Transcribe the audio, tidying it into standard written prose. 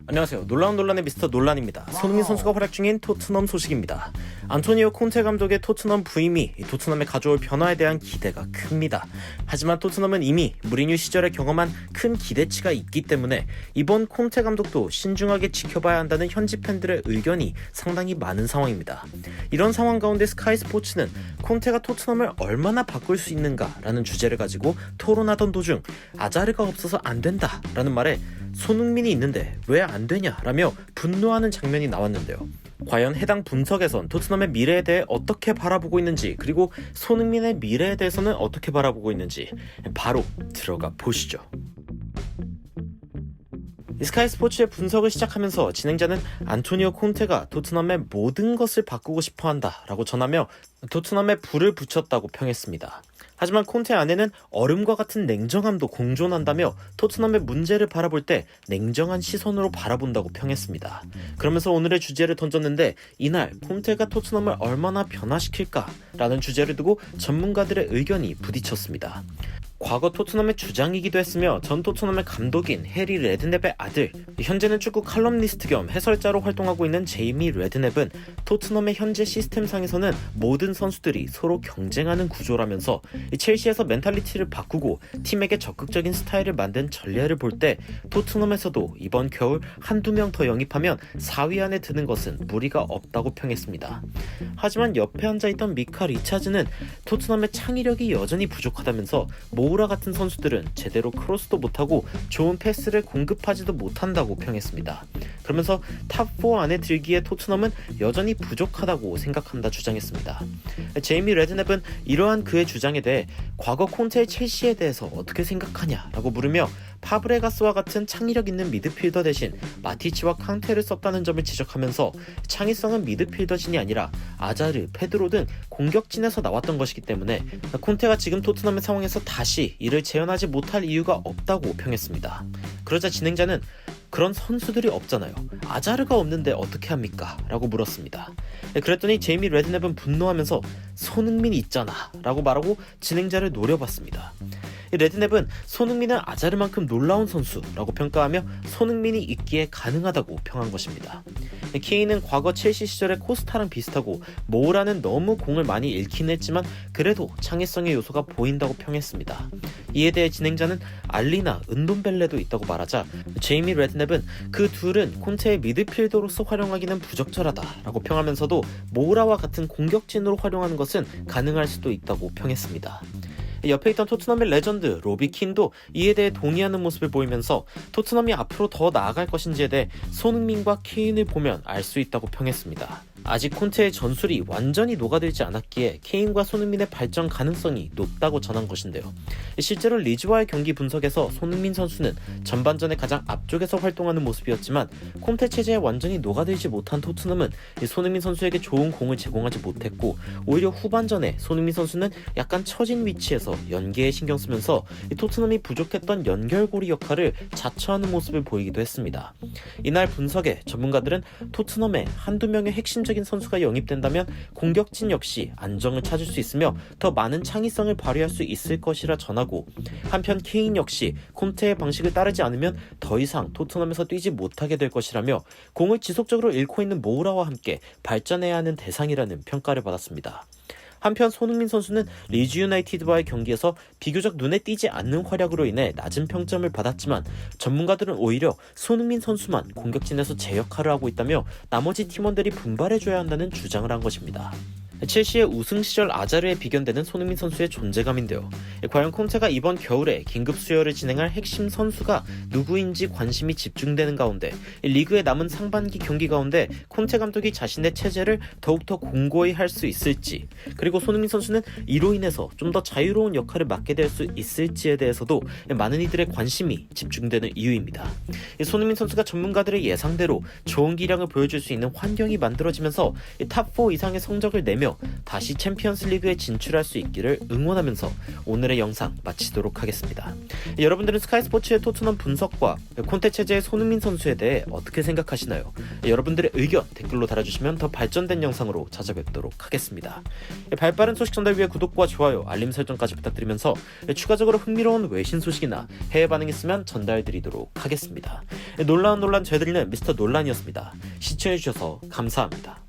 안녕하세요. 놀라운 논란의 미스터 논란입니다. 손흥민 선수가 활약 중인 토트넘 소식입니다. 안토니오 콘테 감독의 토트넘 부임이 토트넘에 가져올 변화에 대한 기대가 큽니다. 하지만 토트넘은 이미 무리뉴 시절에 경험한 큰 기대치가 있기 때문에 이번 콘테 감독도 신중하게 지켜봐야 한다는 현지 팬들의 의견이 상당히 많은 상황입니다. 이런 상황 가운데 스카이 스포츠는 콘테가 토트넘을 얼마나 바꿀 수 있는가라는 주제를 가지고 토론하던 도중 아자르가 없어서 안 된다라는 말에 손흥민이 있는데 왜 안 되냐라며 분노하는 장면이 나왔는데요. 과연 해당 분석에선 토트넘의 미래에 대해 어떻게 바라보고 있는지, 그리고 손흥민의 미래에 대해서는 어떻게 바라보고 있는지 바로 들어가 보시죠. 스카이 스포츠의 분석을 시작하면서 진행자는 안토니오 콘테가 토트넘의 모든 것을 바꾸고 싶어한다 라고 전하며 토트넘에 불을 붙였다고 평했습니다. 하지만 콘테 안에는 얼음과 같은 냉정함도 공존한다며 토트넘의 문제를 바라볼 때 냉정한 시선으로 바라본다고 평했습니다. 그러면서 오늘의 주제를 던졌는데, 이날 콘테가 토트넘을 얼마나 변화시킬까라는 주제를 두고 전문가들의 의견이 부딪혔습니다. 과거 토트넘의 주장이기도 했으며 전 토트넘의 감독인 해리 레드넵의 아들, 현재는 축구 칼럼니스트 겸 해설자로 활동하고 있는 제이미 레드넵은 토트넘의 현재 시스템상에서는 모든 선수들이 서로 경쟁하는 구조라면서 첼시에서 멘탈리티를 바꾸고 팀에게 적극적인 스타일을 만든 전례를 볼 때 토트넘에서도 이번 겨울 한두 명 더 영입하면 4위 안에 드는 것은 무리가 없다고 평했습니다. 하지만 옆에 앉아있던 미카 리차즈는 토트넘의 창의력이 여전히 부족하다면서 모우라 같은 선수들은 제대로 크로스도 못하고 좋은 패스를 공급하지도 못한다고 평했습니다. 그러면서 탑4 안에 들기에 토트넘은 여전히 부족하다고 생각한다 주장했습니다. 제이미 레드넵은 이러한 그의 주장에 대해 과거 콘테의 첼시에 대해서 어떻게 생각하냐라고 물으며 파브레가스와 같은 창의력 있는 미드필더 대신 마티치와 캉테를 썼다는 점을 지적하면서 창의성은 미드필더진이 아니라 아자르, 페드로 등 공격진에서 나왔던 것이기 때문에 콘테가 지금 토트넘의 상황에서 다시 이를 재현하지 못할 이유가 없다고 평했습니다. 그러자 진행자는 그런 선수들이 없잖아요. 아자르가 없는데 어떻게 합니까? 라고 물었습니다. 그랬더니 제이미 레드넵은 분노하면서 손흥민이 있잖아 라고 말하고 진행자를 노려봤습니다. 레드넵은 손흥민은 아자르만큼 놀라운 선수라고 평가하며 손흥민이 있기에 가능하다고 평한 것입니다. 케인은 과거 첼시 시절의 코스타랑 비슷하고 모우라는 너무 공을 많이 잃긴 했지만 그래도 창의성의 요소가 보인다고 평했습니다. 이에 대해 진행자는 알리나 은돔벨레도 있다고 말하자 제이미 레드넵은 그 둘은 콘테의 미드필더로서 활용하기는 부적절하다라고 평하면서도 모우라와 같은 공격진으로 활용하는 것은 가능할 수도 있다고 평했습니다. 옆에 있던 토트넘의 레전드 로비 킨도 이에 대해 동의하는 모습을 보이면서 토트넘이 앞으로 더 나아갈 것인지에 대해 손흥민과 케인을 보면 알 수 있다고 평했습니다. 아직 콘테의 전술이 완전히 녹아들지 않았기에 케인과 손흥민의 발전 가능성이 높다고 전한 것인데요. 실제로 리즈와의 경기 분석에서 손흥민 선수는 전반전에 가장 앞쪽에서 활동하는 모습이었지만 콘테 체제에 완전히 녹아들지 못한 토트넘은 손흥민 선수에게 좋은 공을 제공하지 못했고 오히려 후반전에 손흥민 선수는 약간 처진 위치에서 연계에 신경 쓰면서 토트넘이 부족했던 연결고리 역할을 자처하는 모습을 보이기도 했습니다. 이날 분석에 전문가들은 토트넘에 한두 명의 핵심적인 선수가 영입된다면 공격진 역시 안정을 찾을 수 있으며 더 많은 창의성을 발휘할 수 있을 것이라 전하고, 한편 케인 역시 콘테의 방식을 따르지 않으면 더 이상 토트넘에서 뛰지 못하게 될 것이라며 공을 지속적으로 잃고 있는 모우라와 함께 발전해야 하는 대상이라는 평가를 받았습니다. 한편 손흥민 선수는 리즈 유나이티드와의 경기에서 비교적 눈에 띄지 않는 활약으로 인해 낮은 평점을 받았지만 전문가들은 오히려 손흥민 선수만 공격진에서 제 역할을 하고 있다며 나머지 팀원들이 분발해줘야 한다는 주장을 한 것입니다. 첼시의 우승 시절 아자르에 비견되는 손흥민 선수의 존재감인데요. 과연 콘테가 이번 겨울에 긴급 수혈을 진행할 핵심 선수가 누구인지 관심이 집중되는 가운데 리그에 남은 상반기 경기 가운데 콘테 감독이 자신의 체제를 더욱더 공고히 할 수 있을지, 그리고 손흥민 선수는 이로 인해서 좀 더 자유로운 역할을 맡게 될 수 있을지에 대해서도 많은 이들의 관심이 집중되는 이유입니다. 손흥민 선수가 전문가들의 예상대로 좋은 기량을 보여줄 수 있는 환경이 만들어지면서 탑4 이상의 성적을 내며 하며 다시 챔피언스 리그에 진출할 수 있기를 응원하면서 오늘의 영상 마치도록 하겠습니다. 여러분들은 스카이 스포츠의 토트넘 분석과 콘테 체제의 손흥민 선수에 대해 어떻게 생각하시나요? 여러분들의 의견 댓글로 달아주시면 더 발전된 영상으로 찾아뵙도록 하겠습니다. 발빠른 소식 전달 위해 구독과 좋아요, 알림 설정까지 부탁드리면서 추가적으로 흥미로운 외신 소식이나 해외 반응 있으면 전달드리도록 하겠습니다. 논란 전해드리는 미스터 논란이었습니다. 시청해주셔서 감사합니다.